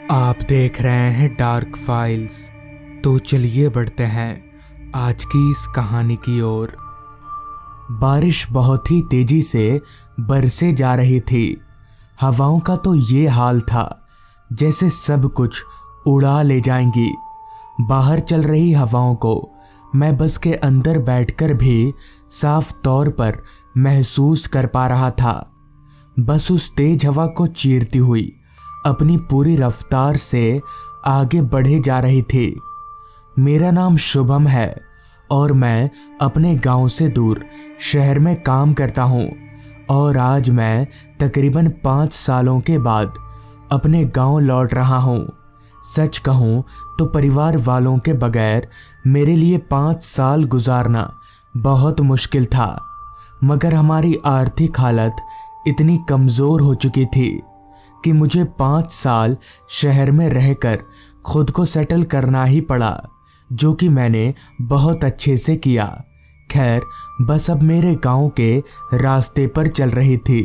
आप देख रहे हैं डार्क फाइल्स। तो चलिए बढ़ते हैं आज की इस कहानी की ओर। बारिश बहुत ही तेजी से बरसे जा रही थी। हवाओं का तो ये हाल था जैसे सब कुछ उड़ा ले जाएंगी। बाहर चल रही हवाओं को मैं बस के अंदर बैठकर भी साफ तौर पर महसूस कर पा रहा था। बस उस तेज हवा को चीरती हुई अपनी पूरी रफ्तार से आगे बढ़े जा रही थी। मेरा नाम शुभम है और मैं अपने गांव से दूर शहर में काम करता हूं और आज मैं तकरीबन 5 सालों के बाद अपने गांव लौट रहा हूं। सच कहूं तो परिवार वालों के बगैर मेरे लिए 5 साल गुजारना बहुत मुश्किल था, मगर हमारी आर्थिक हालत इतनी कमज़ोर हो चुकी थी कि मुझे 5 साल शहर में रहकर खुद को सेटल करना ही पड़ा, जो कि मैंने बहुत अच्छे से किया। खैर, बस अब मेरे गांव के रास्ते पर चल रही थी।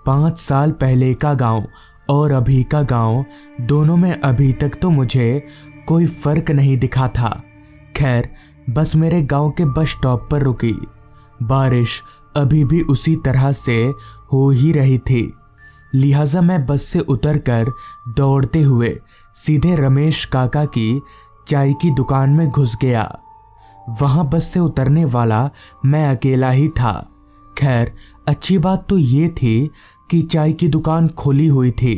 5 साल पहले का गांव और अभी का गांव, दोनों में अभी तक तो मुझे कोई फर्क नहीं दिखा था। खैर, बस मेरे गांव के बस स्टॉप पर रुकी। बारिश अभी भी उसी तरह से हो ही रही थी, लिहाजा मैं बस से उतरकर दौड़ते हुए सीधे रमेश काका की चाय की दुकान में घुस गया। वहां बस से उतरने वाला मैं अकेला ही था। खैर, अच्छी बात तो ये थी कि चाय की दुकान खुली हुई थी।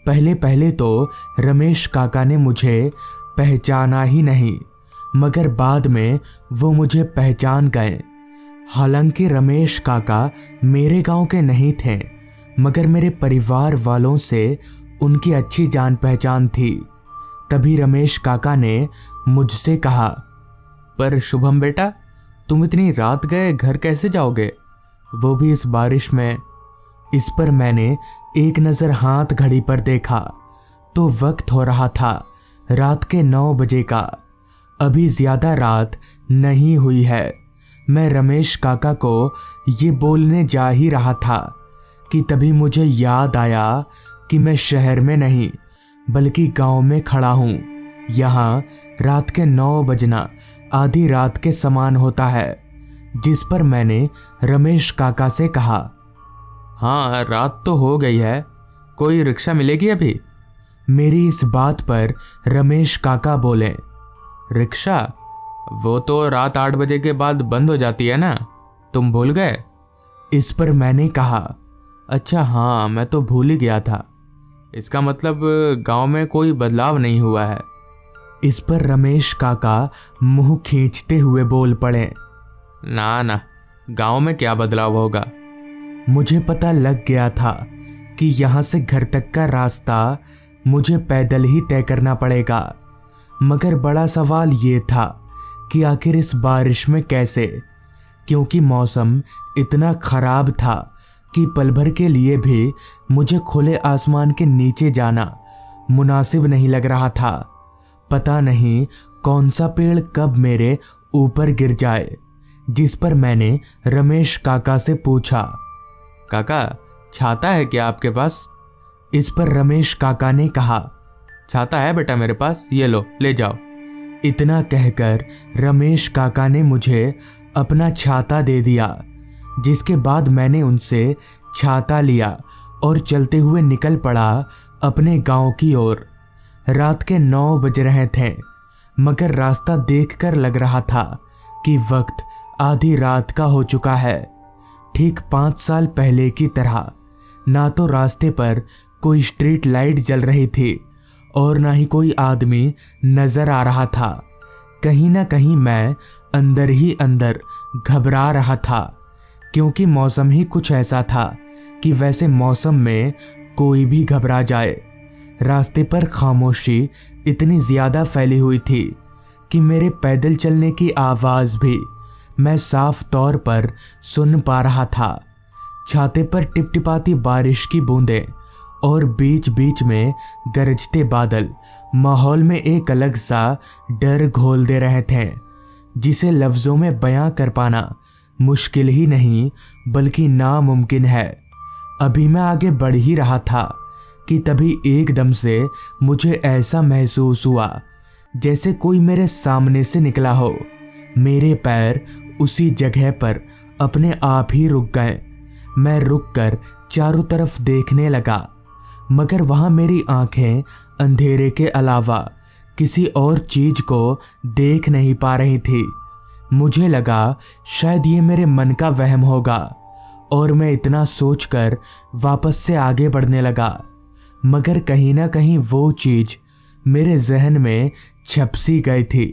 पहले पहले तो रमेश काका ने मुझे पहचाना ही नहीं, मगर बाद में वो मुझे पहचान गए। हालांकि रमेश काका मेरे गांव के नहीं थे, मगर मेरे परिवार वालों से उनकी अच्छी जान पहचान थी। तभी रमेश काका ने मुझसे कहा, पर शुभम बेटा, तुम इतनी रात गए घर कैसे जाओगे, वो भी इस बारिश में। इस पर मैंने एक नज़र हाथ घड़ी पर देखा तो वक्त हो रहा था रात के 9 बजे का। अभी ज़्यादा रात नहीं हुई है। मैं रमेश काका को ये बोलने जा ही रहा था कि तभी मुझे याद आया कि मैं शहर में नहीं बल्कि गांव में खड़ा हूँ। यहाँ रात के 9 बजना आधी रात के समान होता है। जिस पर मैंने रमेश काका से कहा, हाँ रात तो हो गई है, कोई रिक्शा मिलेगी अभी? मेरी इस बात पर रमेश काका बोले, रिक्शा? वो तो रात 8 बजे के बाद बंद हो जाती है ना, तुम भूल गए? इस पर मैंने कहा, अच्छा हाँ, मैं तो भूल ही गया था। इसका मतलब गांव में कोई बदलाव नहीं हुआ है। इस पर रमेश काका मुंह खींचते हुए बोल पड़े, ना ना, गांव में क्या बदलाव होगा। मुझे पता लग गया था कि यहाँ से घर तक का रास्ता मुझे पैदल ही तय करना पड़ेगा, मगर बड़ा सवाल ये था कि आखिर इस बारिश में कैसे, क्योंकि मौसम इतना खराब था कि पल भर के लिए भी मुझे खुले आसमान के नीचे जाना मुनासिब नहीं लग रहा था। पता नहीं कौन सा पेड़ कब मेरे ऊपर गिर जाए। जिस पर मैंने रमेश काका से पूछा, काका छाता है क्या आपके पास? इस पर रमेश काका ने कहा, छाता है बेटा मेरे पास, ये लो ले जाओ। इतना कहकर रमेश काका ने मुझे अपना छाता दे दिया, जिसके बाद मैंने उनसे छाता लिया और चलते हुए निकल पड़ा अपने गांव की ओर। रात के 9 बज रहे थे, मगर रास्ता देखकर लग रहा था कि वक्त आधी रात का हो चुका है। ठीक 5 साल पहले की तरह ना तो रास्ते पर कोई स्ट्रीट लाइट जल रही थी और ना ही कोई आदमी नजर आ रहा था। कहीं ना कहीं मैं अंदर ही अंदर घबरा रहा था, क्योंकि मौसम ही कुछ ऐसा था कि वैसे मौसम में कोई भी घबरा जाए। रास्ते पर खामोशी इतनी ज़्यादा फैली हुई थी कि मेरे पैदल चलने की आवाज़ भी मैं साफ तौर पर सुन पा रहा था। छाते पर टिपटिपाती बारिश की बूंदें और बीच बीच में गरजते बादल माहौल में एक अलग सा डर घोल दे रहे थे, जिसे लफ्ज़ों में बयां कर पाना मुश्किल ही नहीं बल्कि नामुमकिन है। अभी मैं आगे बढ़ ही रहा था कि तभी एकदम से मुझे ऐसा महसूस हुआ जैसे कोई मेरे सामने से निकला हो। मेरे पैर उसी जगह पर अपने आप ही रुक गए। मैं रुककर चारों तरफ देखने लगा, मगर वहां मेरी आंखें अंधेरे के अलावा किसी और चीज को देख नहीं पा रही थी। मुझे लगा शायद ये मेरे मन का वहम होगा और मैं इतना सोचकर वापस से आगे बढ़ने लगा, मगर कहीं ना कहीं वो चीज मेरे जहन में छप सी गई थी।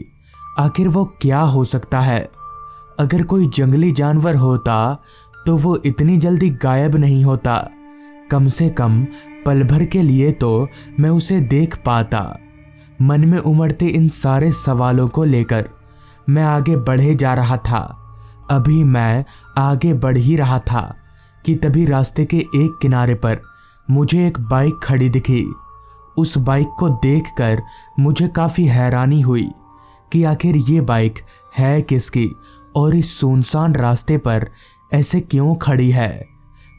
आखिर वो क्या हो सकता है? अगर कोई जंगली जानवर होता तो वो इतनी जल्दी गायब नहीं होता। कम से कम पल भर के लिए तो मैं उसे देख पाता। मन में उमड़ते इन सारे सवालों को लेकर मैं आगे बढ़े जा रहा था। अभी मैं आगे बढ़ ही रहा था कि तभी रास्ते के एक किनारे पर मुझे एक बाइक खड़ी दिखी। उस बाइक को देखकर मुझे काफ़ी हैरानी हुई कि आखिर ये बाइक है किसकी और इस सुनसान रास्ते पर ऐसे क्यों खड़ी है।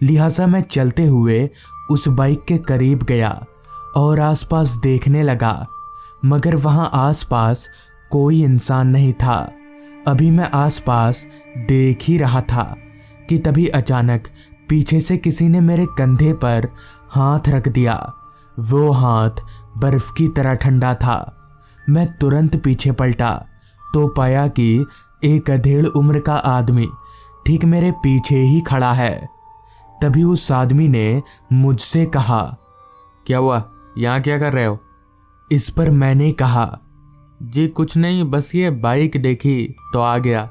लिहाजा मैं चलते हुए उस बाइक के करीब गया और आसपास देखने लगा, मगर वहां आसपास कोई इंसान नहीं था। अभी मैं आसपास देख ही रहा था कि तभी अचानक पीछे से किसी ने मेरे कंधे पर हाथ रख दिया। वो हाथ बर्फ की तरह ठंडा था। मैं तुरंत पीछे पलटा तो पाया कि एक अधेड़ उम्र का आदमी ठीक मेरे पीछे ही खड़ा है। तभी उस आदमी ने मुझसे कहा, क्या हुआ, यहाँ क्या कर रहे हो? इस पर मैंने कहा, जी कुछ नहीं, बस ये बाइक देखी तो आ गया।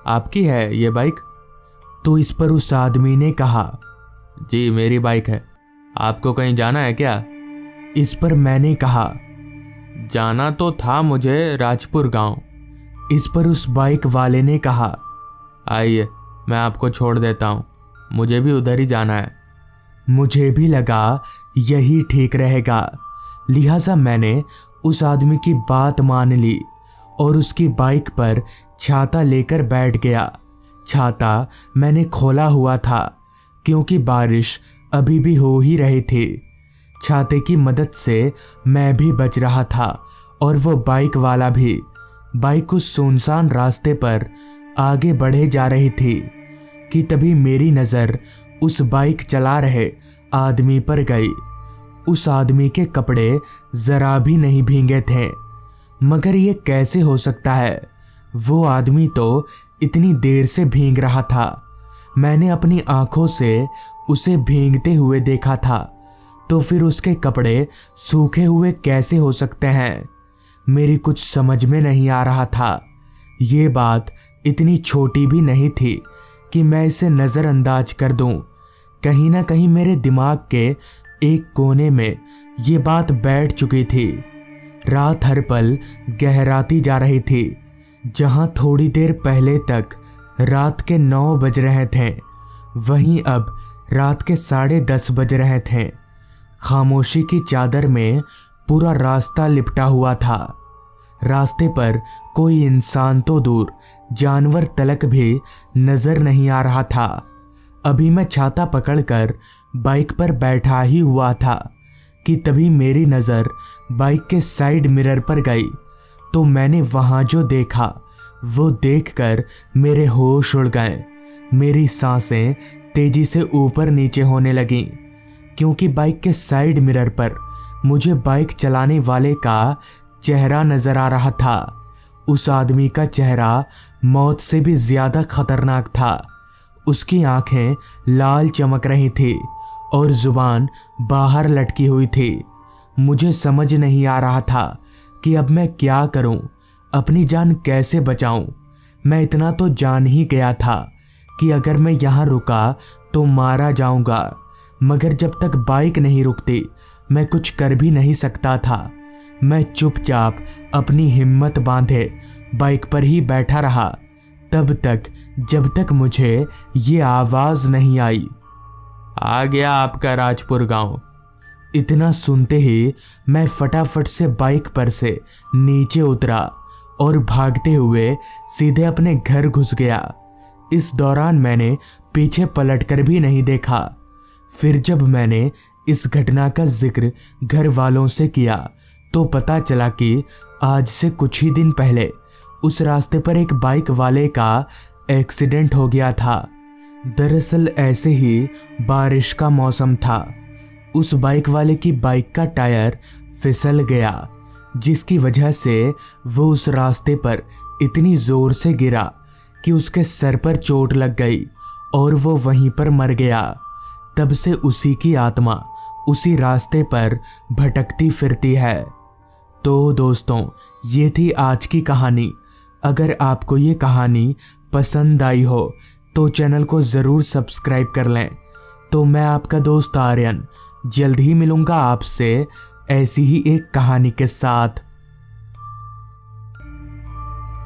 आपकी है ये बाइक? तो इस पर उस आदमी ने कहा, जी मेरी बाइक है। आपको कहीं जाना है क्या? इस पर मैंने कहा, जाना तो था मुझे राजपुर गांव। इस पर उस बाइक वाले ने कहा, आइए मैं आपको छोड़ देता हूँ, मुझे भी उधर ही जाना है। मुझे भी लगा यही ठीक रहेगा, लिहाजा मैंने उस आदमी की बात मान ली और उसकी बाइक पर छाता लेकर बैठ गया। छाता मैंने खोला हुआ था क्योंकि बारिश अभी भी हो ही रही थी। छाते की मदद से मैं भी बच रहा था और वो बाइक वाला भी। बाइक उस सुनसान रास्ते पर आगे बढ़े जा रही थी कि तभी मेरी नज़र उस बाइक चला रहे आदमी पर गई। उस आदमी के कपड़े जरा भी नहीं भीगे थे, मगर ये कैसे हो सकता है? वो आदमी तो इतनी देर से भीग रहा था। मैंने अपनी आंखों से उसे भीगते हुए देखा था, तो फिर उसके कपड़े सूखे हुए कैसे हो सकते हैं? मेरी कुछ समझ में नहीं आ रहा था। ये बात इतनी छोटी भी नहीं थी कि मैं इसे नज़रअंदाज कर दूं। कहीं ना कहीं मेरे दिमाग के एक कोने में ये बात बैठ चुकी थी। रात हर पल गहराती जा रही थी। जहां थोड़ी देर पहले तक रात के 9 बज रहे थे, वहीं अब रात के 10:30 बज रहे थे। खामोशी की चादर में पूरा रास्ता लिपटा हुआ था। रास्ते पर कोई इंसान तो दूर, जानवर तलक भी नजर नहीं आ रहा था। अभी मैं छाता पकड़कर बाइक पर बैठा ही हुआ था कि तभी मेरी नज़र बाइक के साइड मिरर पर गई, तो मैंने वहां जो देखा वो देखकर मेरे होश उड़ गए। मेरी सांसें तेजी से ऊपर नीचे होने लगीं, क्योंकि बाइक के साइड मिरर पर मुझे बाइक चलाने वाले का चेहरा नजर आ रहा था। उस आदमी का चेहरा मौत से भी ज्यादा खतरनाक था। उसकी आंखें लाल चमक रही थी और जुबान बाहर लटकी हुई थी। मुझे समझ नहीं आ रहा था कि अब मैं क्या करूं, अपनी जान कैसे बचाऊं। मैं इतना तो जान ही गया था कि अगर मैं यहाँ रुका तो मारा जाऊंगा, मगर जब तक बाइक नहीं रुकती मैं कुछ कर भी नहीं सकता था। मैं चुपचाप अपनी हिम्मत बांधे बाइक पर ही बैठा रहा, तब तक जब तक मुझे ये आवाज़ नहीं आई, आ गया आपका राजपुर गांव। इतना सुनते ही मैं फटाफट से बाइक पर से नीचे उतरा और भागते हुए सीधे अपने घर घुस गया। इस दौरान मैंने पीछे पलटकर भी नहीं देखा। फिर जब मैंने इस घटना का जिक्र घर वालों से किया तो पता चला कि आज से कुछ ही दिन पहले उस रास्ते पर एक बाइक वाले का एक्सीडेंट हो गया था। दरअसल ऐसे ही बारिश का मौसम था। उस बाइक वाले की बाइक का टायर फिसल गया, जिसकी वजह से वो उस रास्ते पर इतनी जोर से गिरा कि उसके सर पर चोट लग गई और वो वहीं पर मर गया। तब से उसी की आत्मा उसी रास्ते पर भटकती फिरती है। तो दोस्तों, ये थी आज की कहानी। अगर आपको ये कहानी पसंद आई हो तो चैनल को ज़रूर सब्सक्राइब कर लें। तो मैं आपका दोस्त आर्यन जल्द ही मिलूंगा आपसे ऐसी ही एक कहानी के साथ।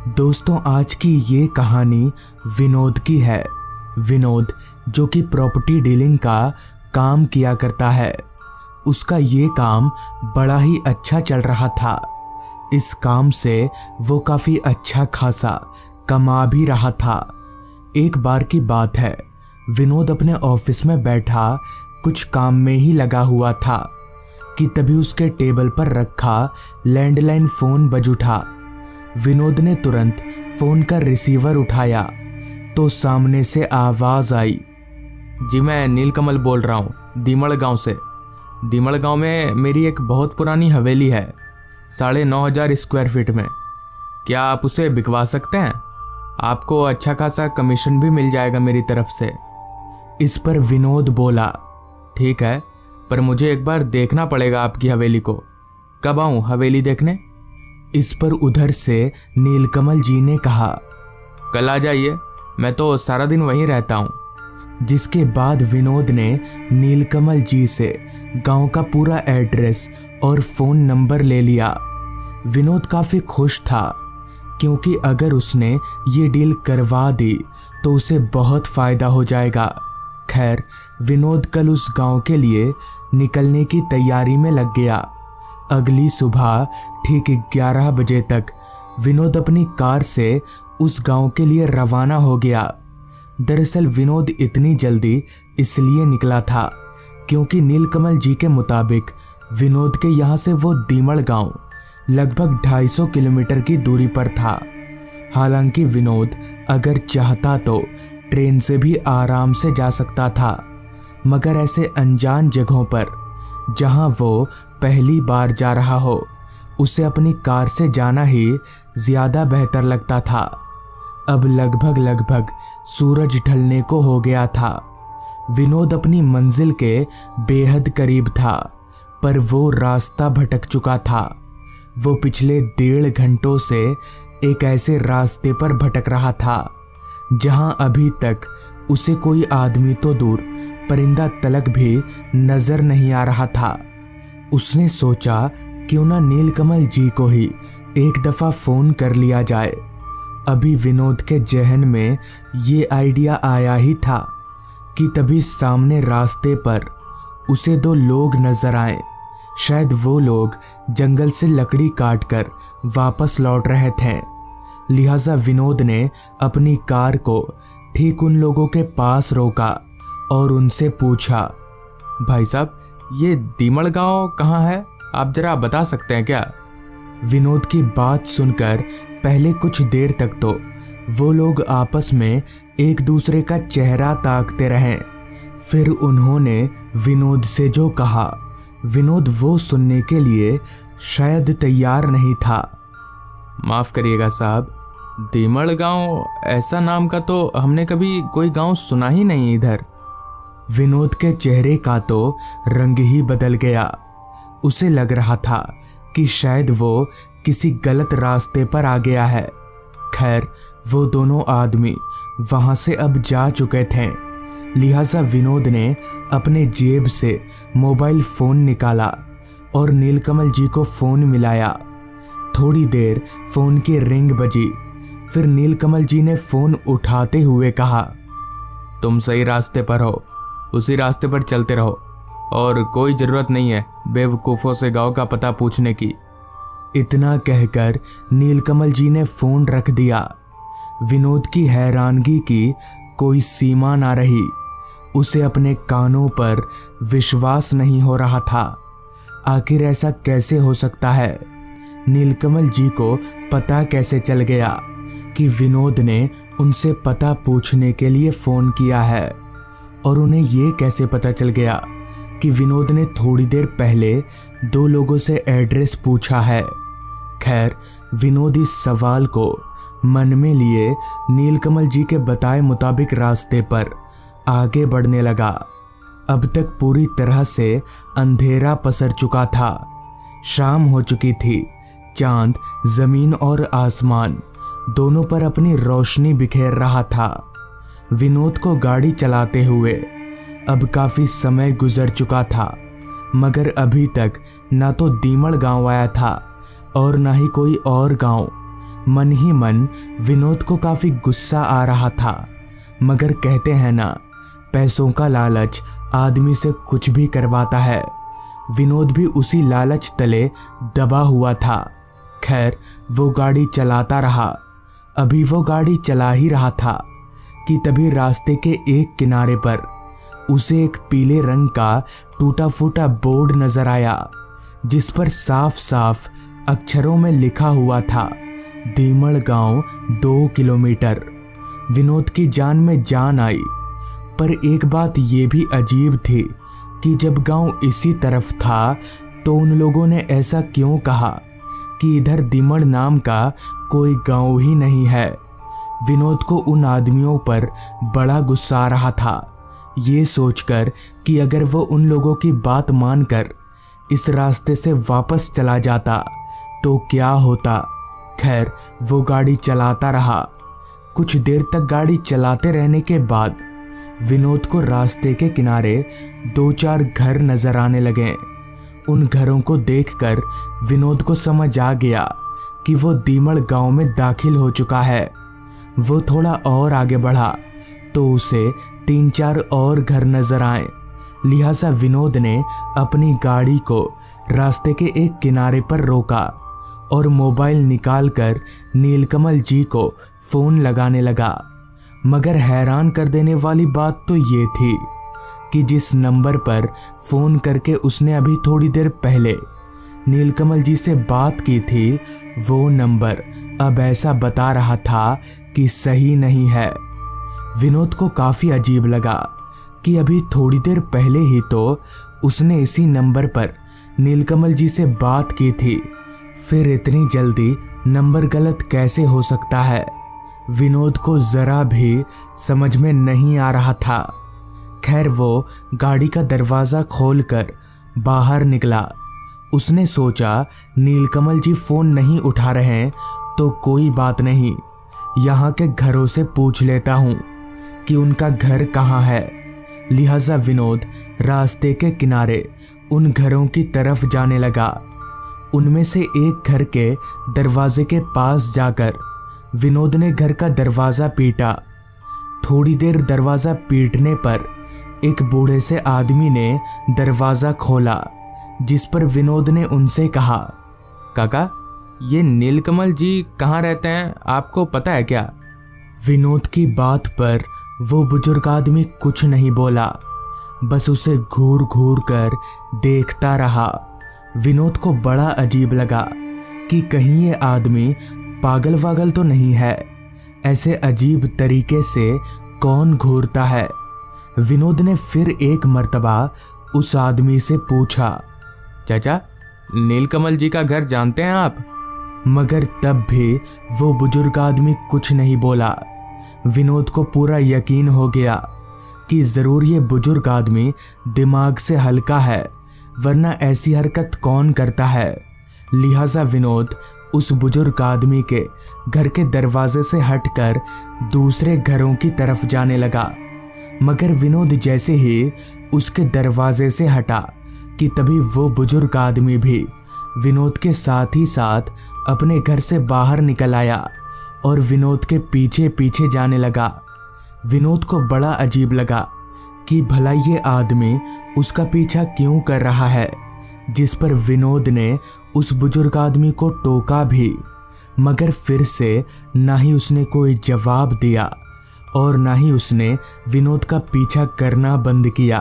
दोस्तों, आज की ये कहानी विनोद की है। विनोद जो कि प्रॉपर्टी डीलिंग का काम किया करता है। उसका ये काम बड़ा ही अच्छा चल रहा था। इस काम से वो काफ़ी अच्छा खासा कमा भी रहा था। एक बार की बात है, विनोद अपने ऑफिस में बैठा कुछ काम में ही लगा हुआ था कि तभी उसके टेबल पर रखा लैंडलाइन फ़ोन बज उठा। विनोद ने तुरंत फ़ोन का रिसीवर उठाया तो सामने से आवाज़ आई। जी, मैं नीलकमल बोल रहा हूँ दीमड़ गांव से। दीमड़ गांव में मेरी एक बहुत पुरानी हवेली है, 9,500 स्क्वायर फीट में। क्या आप उसे बिकवा सकते हैं? आपको अच्छा खासा कमीशन भी मिल जाएगा मेरी तरफ से। इस पर विनोद बोला, ठीक है, पर मुझे एक बार देखना पड़ेगा आपकी हवेली को। कब आऊँ हवेली देखने? इस पर उधर से नीलकमल जी ने कहा, कल आ जाइए, मैं तो सारा दिन वहीं रहता हूँ। जिसके बाद विनोद ने नीलकमल जी से गांव का पूरा एड्रेस और फ़ोन नंबर ले लिया। विनोद काफ़ी खुश था क्योंकि अगर उसने ये डील करवा दी तो उसे बहुत फ़ायदा हो जाएगा। खैर, विनोद कल उस गांव के लिए निकलने की तैयारी में लग गया। अगली सुबह ठीक 11 बजे तक विनोद अपनी कार से उस गांव के लिए रवाना हो गया। दरअसल विनोद इतनी जल्दी इसलिए निकला था क्योंकि नीलकमल जी के मुताबिक विनोद के यहाँ से वो दीमड़ गांव लगभग 250 किलोमीटर की दूरी पर था। हालांकि विनोद अगर चाहता तो ट्रेन से भी आराम से जा सकता था, मगर ऐसे अनजान जगहों पर जहाँ वो पहली बार जा रहा हो, उसे अपनी कार से जाना ही ज़्यादा बेहतर लगता था। अब लगभग सूरज ढलने को हो गया था। विनोद अपनी मंजिल के बेहद करीब था, पर वो रास्ता भटक चुका था। वो पिछले 1.5 घंटों से एक ऐसे रास्ते पर भटक रहा था जहां अभी तक उसे कोई आदमी तो दूर परिंदा तलक भी नजर नहीं आ रहा था। उसने सोचा क्यों ना नीलकमल जी को ही एक दफ़ा फ़ोन कर लिया जाए। अभी विनोद के जहन में ये आइडिया आया ही था कि तभी सामने रास्ते पर उसे 2 लोग नजर आए। शायद वो लोग जंगल से लकड़ी काटकर वापस लौट रहे थे। लिहाजा विनोद ने अपनी कार को ठीक उन लोगों के पास रोका और उनसे पूछा, भाई साहब, ये दीमड़ गांव कहाँ है? आप जरा बता सकते हैं क्या? विनोद की बात सुनकर पहले कुछ देर तक तो वो लोग आपस में एक दूसरे का चेहरा ताकते रहे। फिर उन्होंने विनोद से जो कहा, विनोद वो सुनने के लिए शायद तैयार नहीं था। माफ़ करिएगा साहब, दीमड़ गांव ऐसा नाम का तो हमने कभी कोई गांव सुना ही नहीं इधर। विनोद के चेहरे का तो रंग ही बदल गया। उसे लग रहा था कि शायद वो किसी गलत रास्ते पर आ गया है। खैर, वो दोनों आदमी वहां से अब जा चुके थे। लिहाजा विनोद ने अपने जेब से मोबाइल फ़ोन निकाला और नीलकमल जी को फ़ोन मिलाया। थोड़ी देर फ़ोन की रिंग बजी। फिर नीलकमल जी ने फ़ोन उठाते हुए कहा, तुम सही रास्ते पर हो, उसी रास्ते पर चलते रहो और कोई ज़रूरत नहीं है बेवकूफ़ों से गांव का पता पूछने की। इतना कहकर नीलकमल जी ने फ़ोन रख दिया। विनोद की हैरानगी की कोई सीमा ना रही। उसे अपने कानों पर विश्वास नहीं हो रहा था। आखिर ऐसा कैसे हो सकता है? नीलकमल जी को पता कैसे चल गया कि विनोद ने उनसे पता पूछने के लिए फ़ोन किया है? और उन्हें ये कैसे पता चल गया कि विनोद ने थोड़ी देर पहले 2 लोगों से एड्रेस पूछा है? खैर, विनोद इस सवाल को मन में लिए नीलकमल जी के बताए मुताबिक रास्ते पर आगे बढ़ने लगा। अब तक पूरी तरह से अंधेरा पसर चुका था। शाम हो चुकी थी। चांद जमीन और आसमान दोनों पर अपनी रोशनी बिखेर रहा था। विनोद को गाड़ी चलाते हुए अब काफी समय गुजर चुका था, मगर अभी तक ना तो दीमड़ गांव आया था और ना ही कोई और गांव। मन ही मन विनोद को काफी गुस्सा आ रहा था, मगर कहते हैं ना, पैसों का लालच आदमी से कुछ भी करवाता है। विनोद भी उसी लालच तले दबा हुआ था। खैर, वो गाड़ी चलाता रहा। अभी वो गाड़ी चला ही रहा था कि तभी रास्ते के एक किनारे पर उसे एक पीले रंग का टूटा फूटा बोर्ड नजर आया, जिस पर साफ साफ अक्षरों में लिखा हुआ था, दीमड़ गांव 2 किलोमीटर। विनोद की जान में जान आई। पर एक बात ये भी अजीब थी कि जब गांव इसी तरफ था तो उन लोगों ने ऐसा क्यों कहा कि इधर दीमड़ नाम का कोई गांव ही नहीं है। विनोद को उन आदमियों पर बड़ा गुस्सा आ रहा था, ये सोचकर कि अगर वो उन लोगों की बात मानकर इस रास्ते से वापस चला जाता तो क्या होता। खैर, वो गाड़ी चलाता रहा। कुछ देर तक गाड़ी चलाते रहने के बाद विनोद को रास्ते के किनारे 2-4 घर नजर आने लगे। उन घरों को देखकर विनोद को समझ आ गया कि वो दीमड़ गांव में दाखिल हो चुका है। वो थोड़ा और आगे बढ़ा तो उसे 3-4 और घर नजर आए। लिहाजा विनोद ने अपनी गाड़ी को रास्ते के एक किनारे पर रोका और मोबाइल निकालकर नीलकमल जी को फोन लगाने लगा। मगर हैरान कर देने वाली बात तो ये थी कि जिस नंबर पर फोन करके उसने अभी थोड़ी देर पहले नीलकमल जी से बात की थी, वो नंबर अब ऐसा बता रहा था कि सही नहीं है। विनोद को काफी अजीब लगा कि अभी थोड़ी देर पहले ही तो उसने इसी नंबर पर नीलकमल जी से बात की थी, फिर इतनी जल्दी नंबर गलत कैसे हो सकता है। विनोद को जरा भी समझ में नहीं आ रहा था। खैर, वो गाड़ी का दरवाजा खोलकर बाहर निकला। उसने सोचा नीलकमल जी फोन नहीं उठा रहे तो कोई बात नहीं, यहाँ के घरों से पूछ लेता हूँ कि उनका घर कहाँ है। लिहाजा विनोद रास्ते के किनारे उन घरों की तरफ जाने लगा। उनमें से एक घर के दरवाजे के पास जाकर विनोद ने घर का दरवाज़ा पीटा। थोड़ी देर दरवाज़ा पीटने पर एक बूढ़े से आदमी ने दरवाज़ा खोला, जिस पर विनोद ने उनसे कहा, काका, ये नीलकमल जी कहाँ रहते हैं, आपको पता है क्या? विनोद की बात पर वो बुजुर्ग आदमी कुछ नहीं बोला, बस उसे घूर घूर कर देखता रहा। विनोद को बड़ा अजीब लगा कि कहीं ये आदमी पागल वागल तो नहीं है। ऐसे अजीब तरीके से कौन घूरता है। विनोद ने फिर एक मर्तबा उस आदमी से पूछा, चाचा, नीलकमल जी का घर जानते हैं आप? मगर तब भी वो बुजुर्ग आदमी कुछ नहीं बोला। विनोद को पूरा यकीन हो गया कि जरूर ये बुजुर्ग आदमी दिमाग से हल्का है, वरना ऐसी हरकत कौन करता है। लिहाजा विनोद उस बुजुर्ग आदमी के घर के दरवाजे से हटकर दूसरे घरों की तरफ जाने लगा। मगर विनोद जैसे ही उसके दरवाजे से हटा कि तभी वो बुजुर्ग आदमी भी विनोद के साथ ही साथ अपने घर से बाहर निकल आया और विनोद के पीछे पीछे जाने लगा। विनोद को बड़ा अजीब लगा कि भला ये आदमी उसका पीछा क्यों कर रहा है, जिस पर विनोद ने उस बुजुर्ग आदमी को टोका भी, मगर फिर से ना ही उसने कोई जवाब दिया और ना ही उसने विनोद का पीछा करना बंद किया।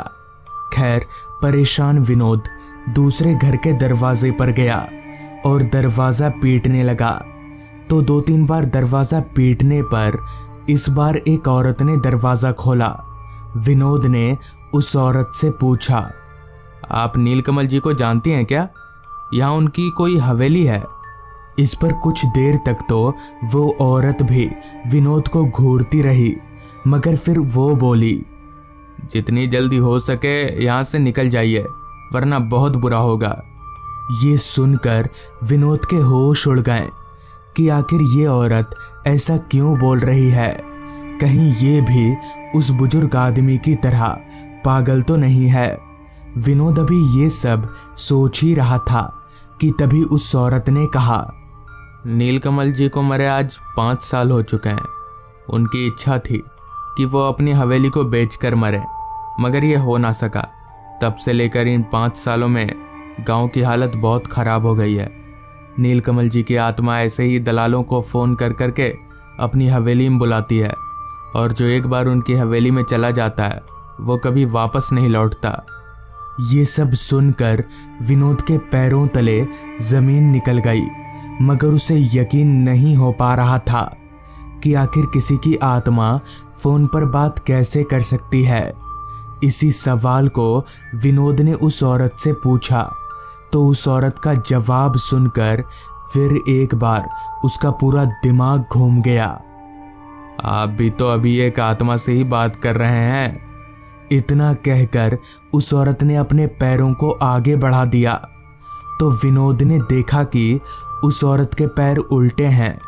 खैर, परेशान विनोद दूसरे घर के दरवाजे पर गया और दरवाज़ा पीटने लगा। तो 2-3 बार दरवाज़ा पीटने पर इस बार एक औरत ने दरवाज़ा खोला। विनोद ने उस औरत से पूछा, आप नीलकमल जी को जानती हैं क्या? यहाँ उनकी कोई हवेली है। इस पर कुछ देर तक तो वो औरत भी विनोद को घूरती रही, मगर फिर वो बोली, जितनी जल्दी हो सके यहाँ से निकल जाइए, वरना बहुत बुरा होगा। ये सुनकर विनोद के होश उड़ गए कि आखिर ये औरत ऐसा क्यों बोल रही है। कहीं ये भी उस बुजुर्ग आदमी की तरह पागल तो नहीं है। विनोद अभी ये सब सोच ही रहा था कि तभी उस औरत ने कहा, नीलकमल जी को मरे आज 5 साल हो चुके हैं। उनकी इच्छा थी कि वो अपनी हवेली को बेचकर मरे, मगर ये हो ना सका। तब से लेकर इन 5 सालों में गांव की हालत बहुत ख़राब हो गई है। नीलकमल जी की आत्मा ऐसे ही दलालों को फ़ोन कर करके अपनी हवेली में बुलाती है, और जो एक बार उनकी हवेली में चला जाता है वो कभी वापस नहीं लौटता। ये सब सुनकर विनोद के पैरों तले ज़मीन निकल गई, मगर उसे यकीन नहीं हो पा रहा था कि आखिर किसी की आत्मा फ़ोन पर बात कैसे कर सकती है। इसी सवाल को विनोद ने उस औरत से पूछा, तो उस औरत का जवाब सुनकर फिर एक बार उसका पूरा दिमाग घूम गया। आप भी तो अभी एक आत्मा से ही बात कर रहे हैं। इतना कहकर उस औरत ने अपने पैरों को आगे बढ़ा दिया, तो विनोद ने देखा कि उस औरत के पैर उल्टे हैं।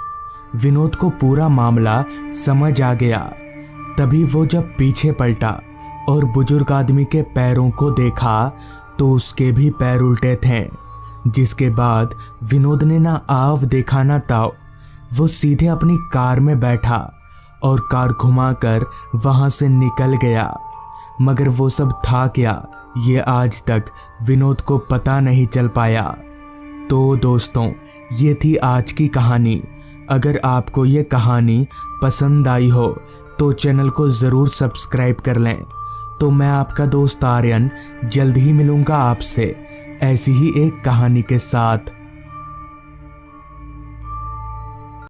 विनोद को पूरा मामला समझ आ गया। तभी वो जब पीछे पलटा और बुजुर्ग आदमी के पैरों को देखा तो उसके भी पैर उल्टे थे, जिसके बाद विनोद ने ना आव देखा ना ताव, वो सीधे अपनी कार में बैठा और कार घुमाकर वहां से निकल गया। मगर वो सब था क्या, ये आज तक विनोद को पता नहीं चल पाया। तो दोस्तों, ये थी आज की कहानी। अगर आपको ये कहानी पसंद आई हो तो चैनल को ज़रूर सब्सक्राइब कर लें। तो मैं आपका दोस्त आर्यन जल्द ही मिलूँगा आपसे ऐसी ही एक कहानी के साथ।